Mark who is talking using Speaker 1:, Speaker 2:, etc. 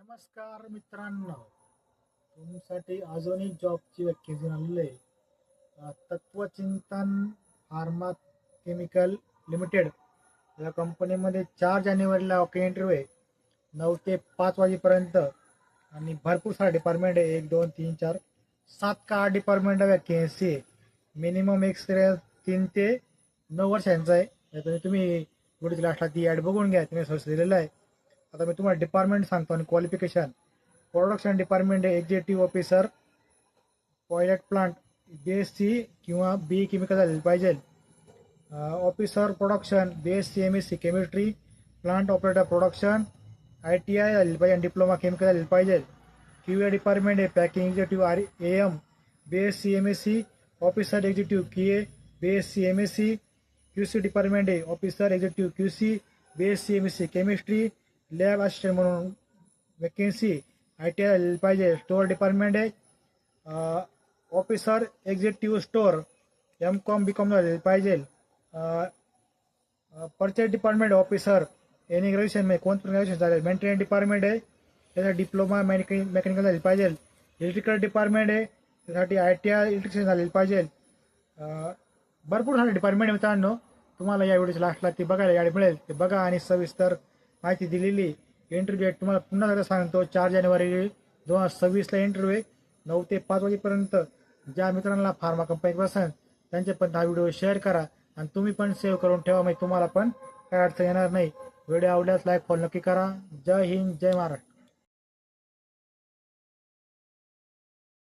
Speaker 1: नमस्कार मित्रांनो, तुमच्यासाठी अजून एक जॉबची वॅकेन्सी आलेली आहे. तत्वचिंतन फार्मा केमिकल लिमिटेड या कंपनीमध्ये 4 जानेवारीला ओके इंटरव्ह्यू आहे. 9 ते 5 वाजेपर्यंत आणि भरपूर सारा डिपार्टमेंट आहे. 1 2 3 4 7 का 8 डिपार्टमेंट वॅकेन्सी आहे. मिनिमम एक्सपिरियन्स 3 ते 9 वर्षांचा आहे. त्यातून तुम्ही व्हिडिओच्या लास्टला ती ॲड बघून घ्या, तुम्ही सर्च दिलेलं आहे. आता मी तुम्हाला डिपार्टमेंट सांगतो आणि क्वालिफिकेशन. प्रोडक्शन डिपार्टमेंट आहे, executive officer pilot plant BSc किंवा BE केमिकल झालेलं पाहिजे. Officer production BSc MSc chemistry, plant operator production ITI झालेलं पाहिजे, डिप्लोमा केमिकल झालेलं पाहिजे. QA डिपार्टमेंट आहे, packing executive AM BSc MSc, officer executive QA BSc MSc. QC department आहे, officer executive QC BSc MSc chemistry, lab assistant म्हणून vacancy ITI झालेली पाहिजे. Store department आहे, officer executive store MCOM BCOM झालेली पाहिजे. Purchase department officer any graduation म्हणजे कोणतं graduation झाले. मेंटेनन्स डिपार्टमेंट आहे, त्याचा डिप्लोमा मेकॅनिकल झालेली पाहिजे. इलेक्ट्रिकल डिपार्टमेंट आहे, त्यासाठी ITI इलेक्ट्रिशियन झालेली पाहिजे. भरपूर सारे डिपार्टमेंट मित्रांनो, तुम्हाला या व्हिडिओच्या लास्टला ती बघायला याड मिळेल. ते बघा आणि सविस्तर माहिती दिलेली. इंटरव्ह्यू तुम्हाला पुन्हा एकदा सांगतो, 4 जानेवारी 2026ला इंटरव्ह्यू 9 ते 5 वाजेपर्यंत. ज्या मित्रांना फार्मा कंपनी पसंत त्यांचे पण हा व्हिडिओ शेअर करा आणि तुम्ही पण सेव्ह करून ठेवा, म्हणजे तुम्हाला पण काय अडचण येणार नाही. व्हिडिओ आवडल्यास लाईक फॉलो नक्की करा. जय हिंद, जय महाराष्ट्र.